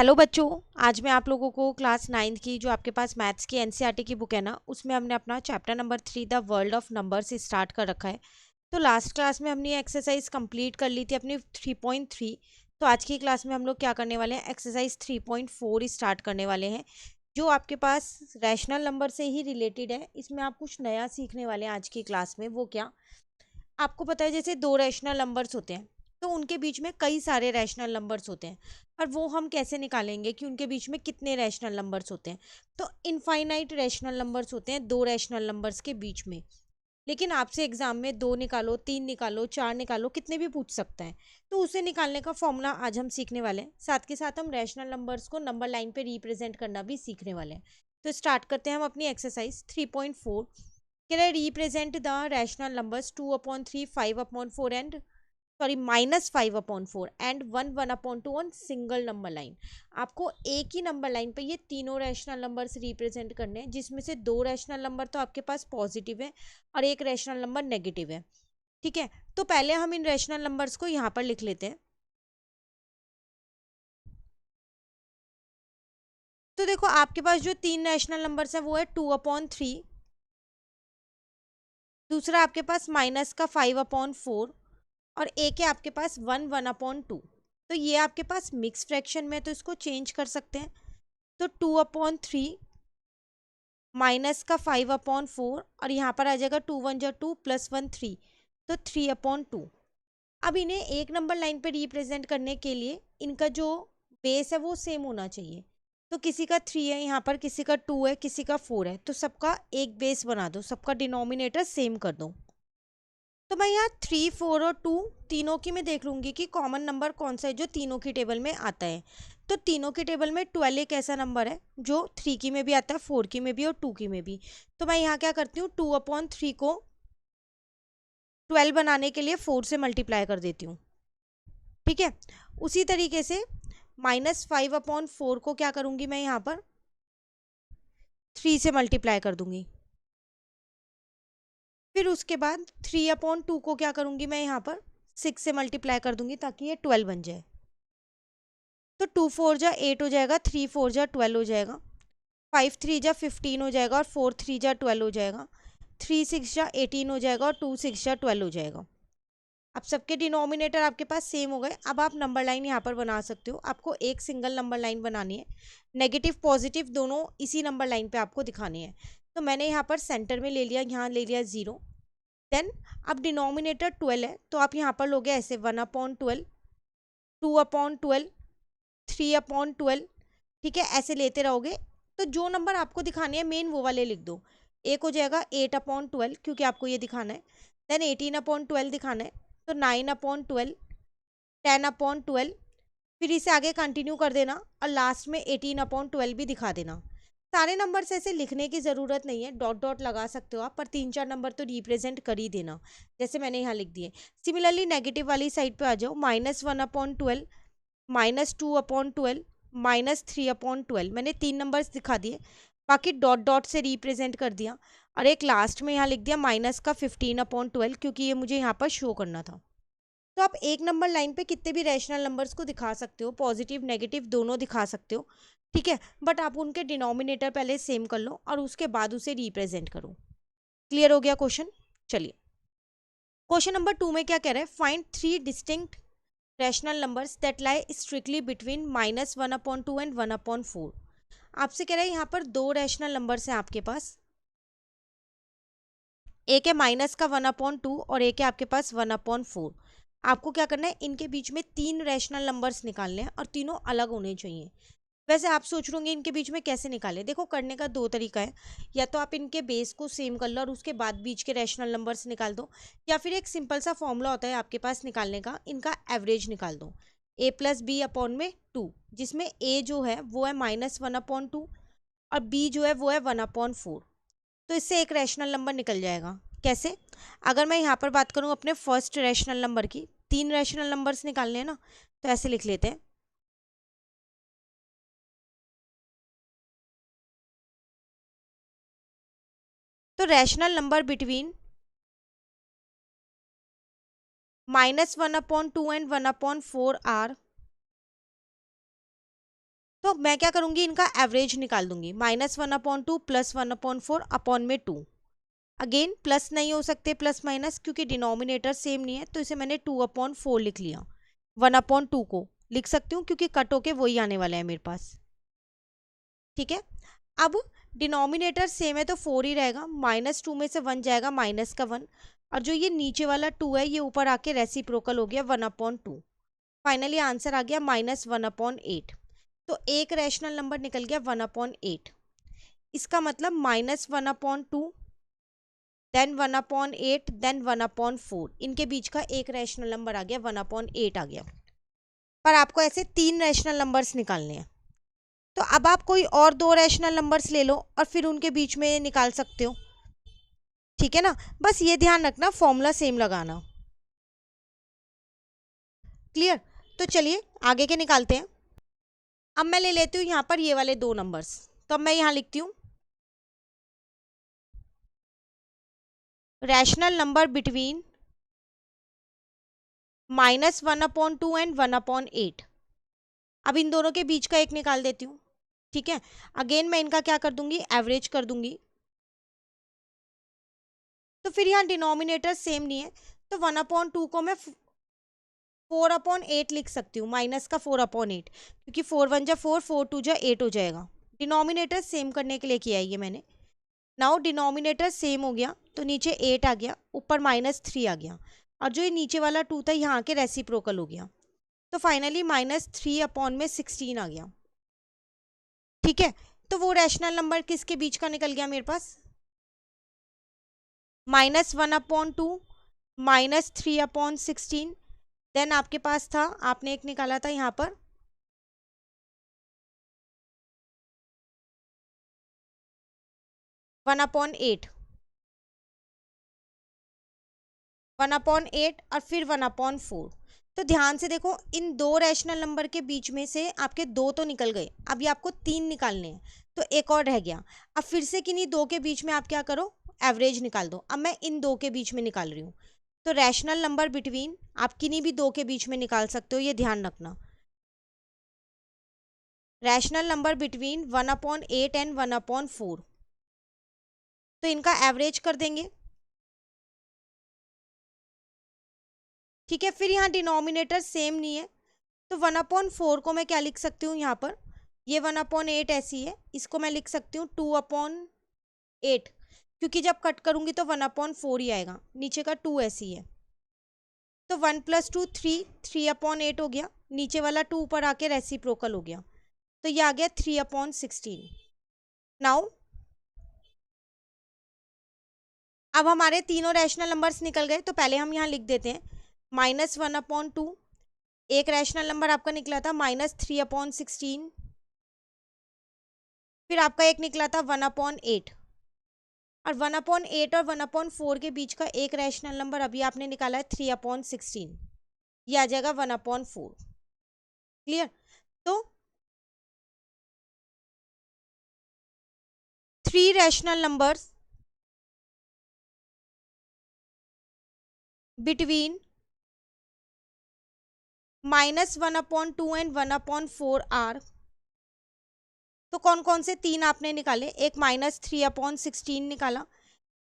Hello बच्चों। आज मैं आप लोगों को क्लास 9th की जो आपके पास मैथ्स की एनसीईआरटी की बुक है ना, उसमें हमने अपना chapter number 3 the world of numbers start कर रखा है। तो लास्ट क्लास में हमने एक्सरसाइज कंप्लीट कर ली थी अपनी 3.3। तो आज की क्लास में हम लोग क्या करने वाले हैं, एक्सरसाइज 3.4 स्टार्ट करने वाले हैं, जो आपके पास रैशनल नंबर से ही रिलेटेड है। इसमें आप कुछ नया सीखने वाले हैं आज की क्लास में। वो क्या, आपको पता है जैसे दो रैशनल नंबर्स होते हैं तो उनके बीच में कई सारे रैशनल नंबर्स होते हैं, और वो हम कैसे निकालेंगे कि उनके बीच में कितने रैशनल नंबर्स होते हैं। तो इनफाइनाइट रैशनल नंबर्स होते हैं दो रैशनल नंबर्स के बीच में। लेकिन आपसे एग्जाम में दो निकालो, तीन निकालो, चार निकालो, कितने भी पूछ सकता है। तो उसे निकालने का फॉर्मूला आज हम सीखने वाले हैं। साथ के साथ हम रैशनल नंबर्स को नंबर लाइन पे रिप्रेजेंट करना भी सीखने वाले हैं। तो स्टार्ट करते हैं हम अपनी exercise 3.4। Can I represent the rational numbers 2/3, 5/4 and -5/4 and 1/2 on single number line। आपको एक ही नंबर लाइन पे ये तीनों रैशनल नंबर्स रिप्रेजेंट करने हैं, जिसमें से दो रैशनल नंबर तो आपके पास पॉजिटिव है और एक रैशनल नंबर नेगेटिव है। ठीक है, तो पहले हम इन रैशनल नंबर्स को यहाँ पर लिख लेते हैं। तो देखो आपके पास जो तीन रैशनल नंबर्स है वो है 2/3, दूसरा आपके पास -5/4 और एक है आपके पास 1/2। तो ये आपके पास मिक्स फ्रैक्शन में, तो इसको चेंज कर सकते हैं। तो 2/3 -5/4 और यहाँ पर आ जाएगा 2 1 जा 2 +1 3, तो 3/2। अब इन्हें एक नंबर लाइन पे रिप्रेजेंट करने के लिए इनका जो बेस है वो सेम होना चाहिए। तो किसी का 3 है यहाँ पर, किसी का 2 है, किसी का 4 है, तो सबका एक बेस बना दो, सबका डिनोमिनेटर सेम कर दो। तो मैं यहाँ 3 4 और 2 तीनों की मैं देख लूँगी कि कॉमन नंबर कौन सा है जो तीनों की टेबल में आता है। तो तीनों की टेबल में 12 एक ऐसा नंबर है जो 3 की में भी आता है, 4 की में भी और 2 की में भी। तो मैं यहाँ क्या करती हूँ, 2/3 को 12 बनाने के लिए 4 से मल्टीप्लाई कर देती हूँ। ठीक है, उसी तरीके से -5/4 को क्या करूँगी, मैं यहाँ पर 3 से मल्टीप्लाई कर दूँगी। फिर उसके बाद 3/2 को क्या करूँगी, मैं यहाँ पर 6 से मल्टीप्लाई कर दूँगी ताकि ये 12 बन जाए। तो 2 4 जा 8 हो जाएगा, 3 4 जा 12 हो जाएगा, 5 3 जा 15 हो जाएगा और 4 3 जा 12 हो जाएगा, 3 6 जा 18 हो जाएगा और 2 6 जा 12 हो जाएगा। अब सबके डिनोमिनेटर आपके पास सेम हो गए। अब आप नंबर लाइन यहाँ पर बना सकते हो। आपको एक सिंगल नंबर लाइन बनानी है, नेगेटिव पॉजिटिव दोनों इसी नंबर लाइन पे आपको दिखानी है। तो मैंने यहाँ पर सेंटर में ले लिया, यहाँ ले लिया 0। देन अब डिनोमिनेटर 12 है तो आप यहाँ पर लोगे ऐसे 1/12, 2/12, 3/12। ठीक है, ऐसे लेते रहोगे। तो जो नंबर आपको दिखाने हैं मेन वो वाले लिख दो। एक हो जाएगा 8/12 क्योंकि आपको ये दिखाना है। देन 18/12 दिखाना है, तो 9/12, 10/12, फिर इसे आगे कंटिन्यू कर देना और लास्ट में 18/12 भी दिखा देना। सारे नंबर्स ऐसे लिखने की ज़रूरत नहीं है, डॉट डॉट लगा सकते हो आप, पर तीन चार नंबर तो रिप्रेजेंट कर ही देना, जैसे मैंने यहाँ लिख दिए। सिमिलरली नेगेटिव वाली साइड पे आ जाओ, -1/12, -2/12, -3/12। मैंने तीन नंबर्स दिखा दिए, बाकी डॉट डॉट से रिप्रेजेंट कर दिया। और एक लास्ट में यहाँ लिख दिया माइनस का 15/12 क्योंकि ये मुझे यहाँ पर शो करना था। तो आप एक नंबर लाइन पे कितने भी रैशनल नंबर्स को दिखा सकते हो, पॉजिटिव नेगेटिव दोनों दिखा सकते हो। ठीक है, बट आप उनके डिनोमिनेटर पहले सेम कर लो और उसके बाद उसे रिप्रेजेंट करो। क्लियर हो गया क्वेश्चन। चलिए क्वेश्चन नंबर 2 में क्या कह रहा है, find 3 distinct rational numbers that lie strictly between -1/2 and 1/4। आपसे कह रहा है यहाँ पर दो रैशनल नंबर्स हैं आपके पास, एक है माइनस का 1/2 और एक है आपके पास 1/4। आपको क्या करना है, इनके बीच में तीन रैशनल नंबर्स निकालने हैं और तीनों अलग होने चाहिए। वैसे आप सोच रहे इनके बीच में कैसे निकालें। देखो करने का दो तरीका है, या तो आप इनके बेस को सेम कर लो और उसके बाद बीच के रैशनल नंबर्स निकाल दो, या फिर एक सिंपल सा फॉर्मूला होता है आपके पास निकालने का, इनका एवरेज निकाल दो। a+b/2, जिसमें a जो है वो है -1/2 और b जो है वो है 1/4। तो इससे एक रैशनल नंबर निकल जाएगा। कैसे, अगर मैं यहाँ पर बात करूँ अपने फर्स्ट रैशनल नंबर की, तीन रैशनल नंबर्स निकालने हैं ना, तो ऐसे लिख लेते हैं। तो rational number between -1/2 and 1/4 are अब मैं क्या करूँगी, इनका एवरेज निकाल दूंगी। -1/2 + 1/4 अपॉन में 2। अगेन प्लस नहीं हो सकते प्लस माइनस, क्योंकि डिनोमिनेटर सेम नहीं है, तो इसे मैंने 2/4 लिख लिया। 1/2 को लिख सकती हूँ क्योंकि कट होके वही आने वाला है मेरे पास। ठीक है, अब डिनोमिनेटर सेम है तो 4 ही रहेगा। -2 में से 1 जाएगा, माइनस का 1, और जो ये नीचे वाला 2 है ये ऊपर आके रेसिप्रोकल हो गया 1/2। फाइनली आंसर आ गया -1/8। तो एक रैशनल नंबर निकल गया 1/8। इसका मतलब -1/2 देन 1/8 देन 1/4, इनके बीच का एक रैशनल नंबर आ गया 1/8 आ गया। पर आपको ऐसे 3 रैशनल नंबर्स निकालने हैं। तो अब आप कोई और 2 रैशनल नंबर्स ले लो और फिर उनके बीच में निकाल सकते हो। ठीक है ना, बस ये ध्यान रखना फॉर्मूला सेम लगाना। क्लियर? तो चलिए आगे के निकालते हैं। अब मैं ले लेती हूँ यहाँ पर ये वाले 2 नंबर्स। तो अब मैं यहाँ लिखती हूँ रैशनल नंबर बिटवीन -1/2 एंड 1/8। अब इन दोनों के बीच का एक निकाल देती हूँ। ठीक है, अगेन मैं इनका क्या कर दूंगी, एवरेज कर दूंगी। तो फिर यहाँ डिनोमिनेटर सेम नहीं है, तो 1/2 को मैं 4/8 लिख सकती हूँ, माइनस का 4/8, क्योंकि 4 1 जा 4, 4 2 जा 8 हो जाएगा। डिनोमिनेटर सेम करने के लिए किया है ये मैंने। नाउ डिनोमिनेटर सेम हो गया तो नीचे 8 आ गया, ऊपर -3 आ गया, और जो ये नीचे वाला 2 था यहाँ के रेसिप्रोकल हो गया। तो फाइनली -3/16 आ गया। ठीक है, तो वो रैशनल नंबर किसके बीच का निकल गया मेरे पास, -1/2 -3/16। देन आपके पास था, आपने एक निकाला था यहाँ पर 1/8, 1/8 और फिर 1/4। तो ध्यान से देखो, इन 2 रैशनल नंबर के बीच में से आपके 2 तो निकल गए, अभी आपको 3 निकालने हैं, तो एक और रह गया। अब फिर से किन्हीं 2 के बीच में आप क्या करो, एवरेज निकाल दो। अब मैं इन 2 के बीच में निकाल रही हूँ, तो रैशनल नंबर बिटवीन आप किन्हीं भी 2 के बीच में निकाल सकते हो, ये ध्यान रखना। रैशनल नंबर बिटवीन 1/8 एंड 1/4, तो इनका एवरेज कर देंगे। ठीक है, फिर यहाँ डिनोमिनेटर सेम नहीं है, तो 1/4 को मैं क्या लिख सकती हूँ यहाँ पर, ये 1/8 ऐसी है, इसको मैं लिख सकती हूँ 2/8, क्योंकि जब कट करूँगी तो 1/4 ही आएगा, नीचे का 2 ऐसी है। तो 1 + 2 3, 3/8 हो गया, नीचे वाला 2 ऊपर आके रेसिप्रोकल हो गया, तो ये आ गया 3/16। नाउ अब हमारे तीनों रैशनल नंबर्स निकल गए, तो पहले हम यहाँ लिख देते हैं -1/2, एक रैशनल नंबर आपका निकला था -3/16, फिर आपका एक निकला था 1/8, और 1/8 और 1/4 के बीच का एक रैशनल नंबर अभी आपने निकाला है 3/16, ये आ जाएगा 1/4। क्लियर? तो 3 rational numbers between -1/2 and 1/4 are. तो कौन कौन से 3 आपने निकाले, एक -3/16 निकाला,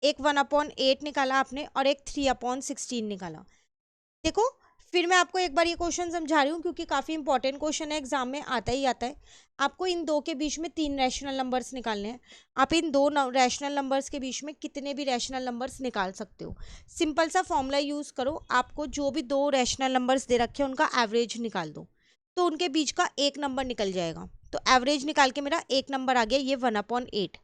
एक 1/8 निकाला आपने, और एक 3/16 निकाला। देखो, फिर मैं आपको एक बार ये क्वेश्चन समझा रही हूँ, क्योंकि काफ़ी इंपॉर्टेंट क्वेश्चन है, एग्जाम में आता ही आता है। आपको इन 2 के बीच में 3 रैशनल नंबर्स निकालने हैं। आप इन 2 रैशनल नंबर्स के बीच में कितने भी रैशनल नंबर्स निकाल सकते हो। सिंपल सा फॉर्मूला यूज़ करो, आपको जो भी 2 रैशनल नंबर्स दे रखे हैं उनका एवरेज निकाल दो, तो उनके बीच का एक नंबर निकल जाएगा। तो एवरेज निकाल के मेरा एक नंबर आ गया, ये 1/8।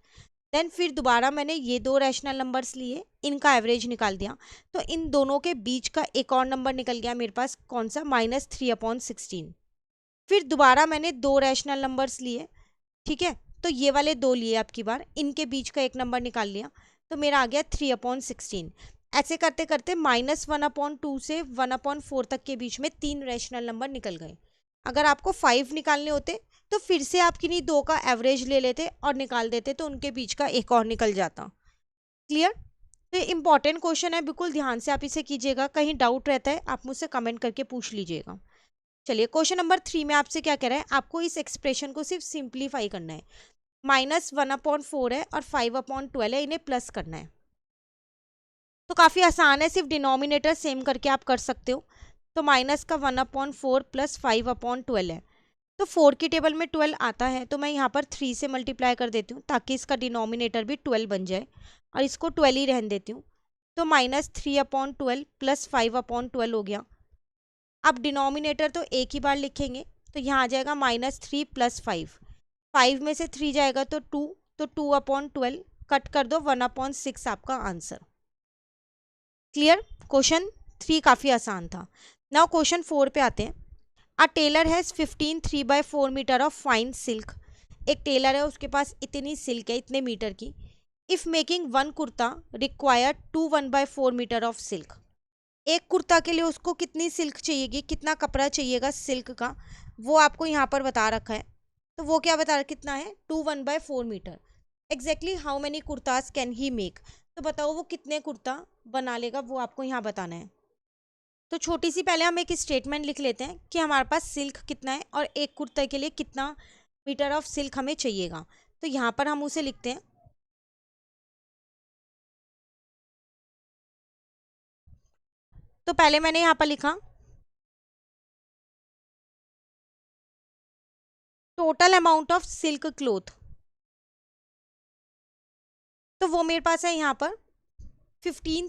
देन फिर दोबारा मैंने ये 2 रैशनल नंबर्स लिए, इनका एवरेज निकाल दिया, तो इन दोनों के बीच का एक और नंबर निकल गया मेरे पास, कौन सा, -3/16। फिर दोबारा मैंने 2 रैशनल नंबर्स लिए, ठीक है, तो ये वाले 2 लिए आपकी बार, इनके बीच का एक नंबर निकाल लिया, तो मेरा आ गया 3/16। ऐसे करते करते -1/2 से 1/4 तक के बीच में 3 रैशनल नंबर निकल गए। अगर आपको 5 निकालने होते तो फिर से आप किन्हीं 2 का एवरेज ले लेते और निकाल देते, तो उनके बीच का एक और निकल जाता। क्लियर? तो ये इंपॉर्टेंट क्वेश्चन है, बिल्कुल ध्यान से आप इसे कीजिएगा। कहीं डाउट रहता है आप मुझसे कमेंट करके पूछ लीजिएगा। चलिए क्वेश्चन नंबर 3 में आपसे क्या कह रहा है, आपको इस एक्सप्रेशन को सिर्फ सिंप्लीफाई करना है। -1/4 है और 5/12 है, इन्हें प्लस करना है। तो काफ़ी आसान है, सिर्फ डिनोमिनेटर सेम करके आप कर सकते हो। तो माइनस का 1/4 प्लस 5/12 है, तो 4 की टेबल में 12 आता है, तो मैं यहाँ पर 3 से मल्टीप्लाई कर देती हूँ ताकि इसका डिनोमिनेटर भी 12 बन जाए, और इसको 12 ही रहने देती हूँ। तो -3/12 प्लस 5/12 हो गया। अब डिनोमिनेटर तो एक ही बार लिखेंगे, तो यहाँ आ जाएगा -3 प्लस 5। 5 में से 3 जाएगा तो 2, तो 2/12 कट कर दो, 1/6 आपका आंसर। क्लियर? क्वेश्चन 3 काफ़ी आसान था। नाउ क्वेश्चन 4 पे आते हैं। A tailor has 15 3/4 metre of fine silk. एक टेलर है, उसके पास इतनी सिल्क है, इतने मीटर की। If making one kurta require 2 1/4 metre of silk. एक कुर्ता के लिए उसको कितनी सिल्क चाहिएगी, कितना कपड़ा चाहिएगा सिल्क का, वो आपको यहाँ पर बता रखा है। तो वो क्या बता रहा, कितना है, 2 1/4 metre. Exactly how many kurtas can he make. तो बताओ वो कितने कुर्ता बना लेगा, वो आपको यहाँ बताना है। तो छोटी सी पहले हम एक स्टेटमेंट लिख लेते हैं कि हमारे पास सिल्क कितना है और एक कुर्ते के लिए कितना मीटर ऑफ सिल्क हमें चाहिएगा। तो यहाँ पर हम उसे लिखते हैं। तो पहले मैंने यहाँ पर लिखा total amount of silk cloth, तो वो मेरे पास है यहाँ पर 15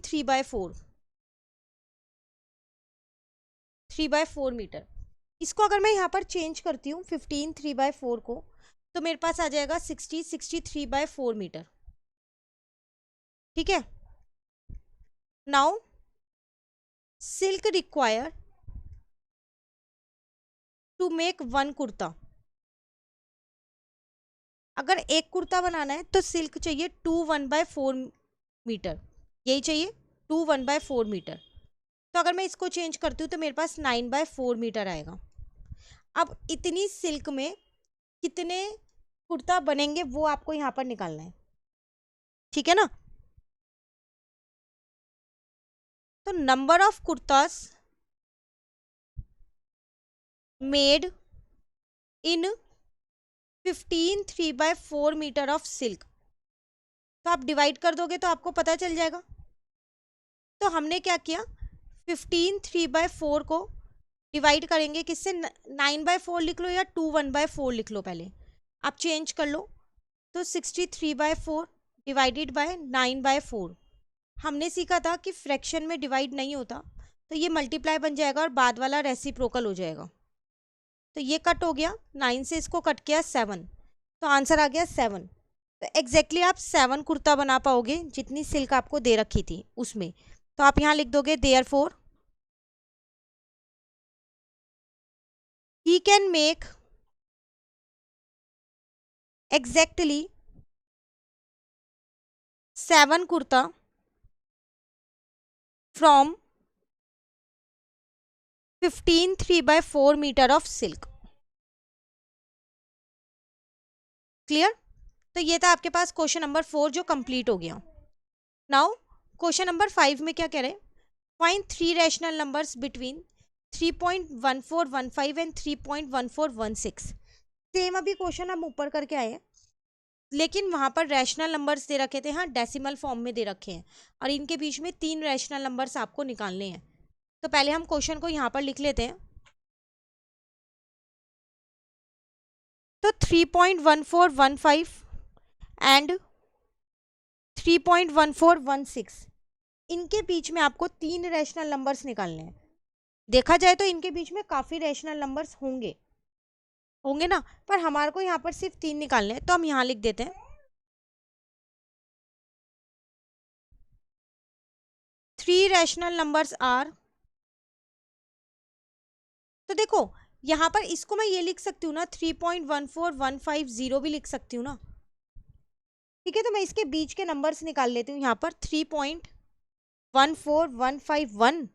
3/4 मीटर। इसको अगर मैं यहाँ पर चेंज करती हूँ 15 3/4 को, तो मेरे पास आ जाएगा 63/4 मीटर। ठीक है। Now silk require to make one kurta. अगर एक कुर्ता बनाना है तो सिल्क चाहिए 2 1/4 मीटर, यही चाहिए 2 1/4 मीटर। तो अगर मैं इसको चेंज करती हूँ तो मेरे पास 9/4 मीटर आएगा। अब इतनी सिल्क में कितने कुर्ता बनेंगे वो आपको यहाँ पर निकालना है। ठीक है ना। तो number of kurtas made in 15 3/4 metre of silk, तो आप डिवाइड कर दोगे तो आपको पता चल जाएगा। तो हमने क्या किया, 15 3/4 को डिवाइड करेंगे किससे, 9/4 लिख लो या 2 1/4 लिख लो, पहले आप चेंज कर लो। तो 63/4 डिवाइडेड बाय 9/4। हमने सीखा था कि फ्रैक्शन में डिवाइड नहीं होता, तो ये मल्टीप्लाई बन जाएगा और बाद वाला रेसिप्रोकल हो जाएगा। तो ये कट हो गया, 9 से इसको कट किया 7, तो आंसर आ गया 7। तो एग्जैक्टली आप 7 कुर्ता बना पाओगे जितनी सिल्क आपको दे रखी थी उसमें। तो आप यहाँ लिख दोगे therefore he can make exactly 7 kurta from 15 3/4 metre of silk. Clear? तो ये था आपके पास क्वेश्चन नंबर 4 जो कंप्लीट हो गया। नाउ क्वेश्चन नंबर 5 में क्या कह रहे हैं, find 3 rational numbers between 3.1415 and 3.1416। Same अभी क्वेश्चन हम ऊपर करके आए हैं, लेकिन वहां पर रैशनल नंबर्स दे रखे थे, हाँ डेसिमल फॉर्म में दे रखे हैं, और इनके बीच में 3 रैशनल नंबर्स आपको निकालने हैं। तो पहले हम क्वेश्चन को यहाँ पर लिख लेते हैं। तो 3.1415 एंड 3.1416, इनके बीच में आपको 3 रैशनल नंबर्स निकालने हैं। देखा जाए तो इनके बीच में काफ़ी रैशनल नंबर्स होंगे ना, पर हमारे को यहाँ पर सिर्फ 3 निकालने हैं। तो हम यहाँ लिख देते हैं 3 रैशनल नंबर्स आर। तो देखो यहाँ पर इसको मैं ये लिख सकती हूँ ना, 3.14150 भी लिख सकती हूँ ना। ठीक है, तो मैं इसके बीच के नंबर्स निकाल लेती हूँ यहाँ पर। 3.14151,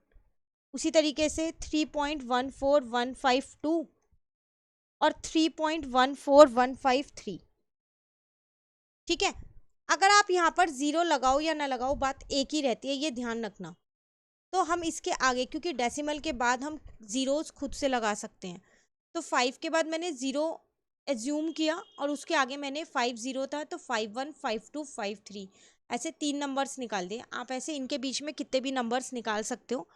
उसी तरीके से 3.14152 और 3.14153। ठीक है, अगर आप यहाँ पर 0 लगाओ या ना लगाओ बात एक ही रहती है, ये ध्यान रखना। तो हम इसके आगे, क्योंकि डेसिमल के बाद हम ज़ीरोज़ खुद से लगा सकते हैं, तो 5 के बाद मैंने 0 एज्यूम किया और उसके आगे मैंने 5 0 था तो 5 1 5 2 5 3 ऐसे 3 नंबर्स निकाल दिए। आप ऐसे इनके बीच में कितने भी नंबर्स निकाल सकते हो।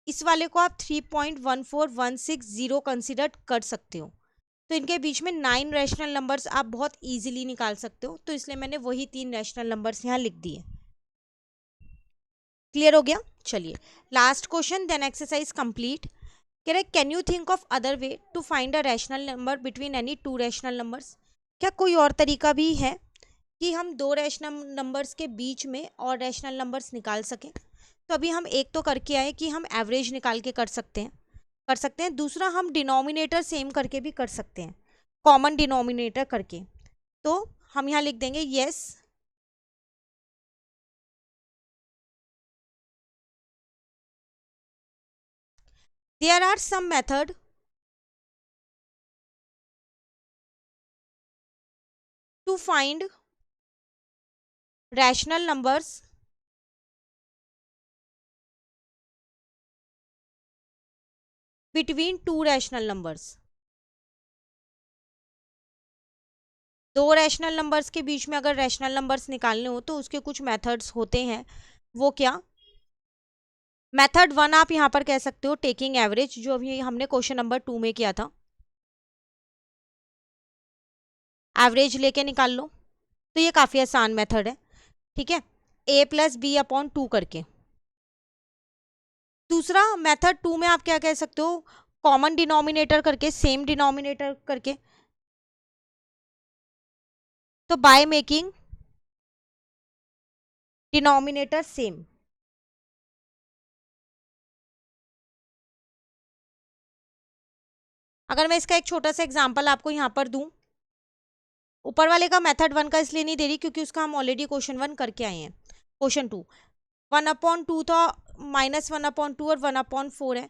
इस वाले को आप 3.14160 कंसिडर कर सकते हो। तो इनके बीच में 9 रैशनल नंबर्स आप बहुत इजीली निकाल सकते हो, तो इसलिए मैंने वही 3 रैशनल नंबर्स यहाँ लिख दिए। क्लियर हो गया। चलिए last question, then exercise complete. कह रहे can you think of other way to find a rational number between any two rational numbers. क्या कोई और तरीका भी है कि हम दो रैशनल नंबर्स के बीच में और रैशनल नंबर्स निकाल सकें। तो अभी हम एक तो करके आए कि हम एवरेज निकाल के कर सकते हैं। दूसरा हम डिनोमिनेटर सेम करके भी कर सकते हैं, कॉमन डिनोमिनेटर करके। तो हम यहाँ लिख देंगे yes there are some method to find rational numbers between two rational numbers. दो रैशनल नंबर्स के बीच में अगर रैशनल नंबर्स निकालने हो तो उसके कुछ मेथड्स होते हैं। वो क्या? मेथड 1 आप यहाँ पर कह सकते हो टेकिंग एवरेज, जो अभी हमने क्वेश्चन नंबर 2 में किया था। एवरेज लेके निकाल लो, तो ये काफ़ी आसान मेथड है। ठीक है, a प्लस बी अपॉन 2 करके। दूसरा मेथड 2 में आप क्या कह सकते हो, कॉमन डिनोमिनेटर करके, सेम डिनोमिनेटर करके। तो बाय मेकिंग डिनोमिनेटर सेम। अगर मैं इसका एक छोटा सा एग्जांपल आपको यहाँ पर दूं, ऊपर वाले का मेथड 1 का इसलिए नहीं दे रही क्योंकि उसका हम ऑलरेडी क्वेश्चन 1 करके आए हैं। क्वेश्चन 2 1/2 था, -1/2 और 1/4 है,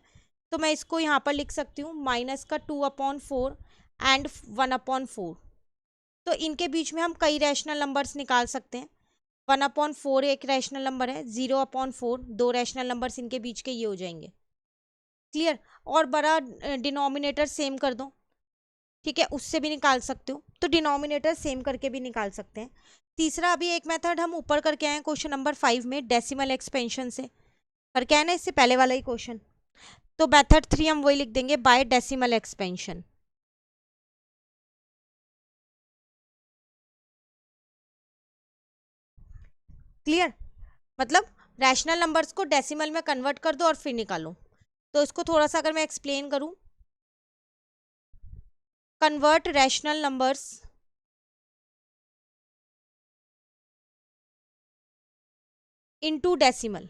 तो मैं इसको यहाँ पर लिख सकती हूँ माइनस का 2/4 एंड 1/4। तो इनके बीच में हम कई रैशनल नंबर्स निकाल सकते हैं। 1/4 एक रैशनल नंबर है, 0/4 दो रैशनल नंबर्स इनके बीच के ये हो जाएंगे। क्लियर? और बड़ा डिनोमिनेटर सेम कर दो, ठीक है, उससे भी निकाल सकते हो। तो डिनोमिनेटर सेम करके भी निकाल सकते हैं। तीसरा अभी एक मेथड हम ऊपर करके आए हैं क्वेश्चन नंबर 5 में, डेसिमल एक्सपेंशन से करके आए ना, इससे पहले वाला ही क्वेश्चन। तो मेथड 3 हम वही लिख देंगे, बाय डेसिमल एक्सपेंशन। क्लियर? मतलब रैशनल नंबर्स को डेसिमल में कन्वर्ट कर दो और फिर निकालो। तो इसको थोड़ा सा अगर मैं एक्सप्लेन करूं, convert rational numbers into decimal.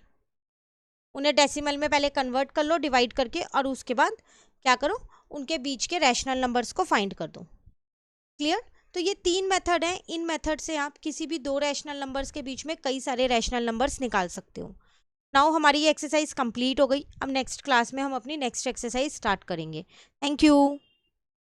उन्हें डेसिमल में पहले कन्वर्ट कर लो डिवाइड करके, और उसके बाद क्या करो, उनके बीच के रैशनल नंबर्स को फाइंड कर दो। क्लियर? तो ये 3 मेथड हैं। इन मेथड से आप किसी भी दो रैशनल नंबर्स के बीच में कई सारे रैशनल नंबर्स निकाल सकते हो। नाउ हमारी ये एक्सरसाइज कंप्लीट हो गई। अब नेक्स्ट क्लास में हम अपनी नेक्स्ट एक्सरसाइज स्टार्ट करेंगे। Thank you.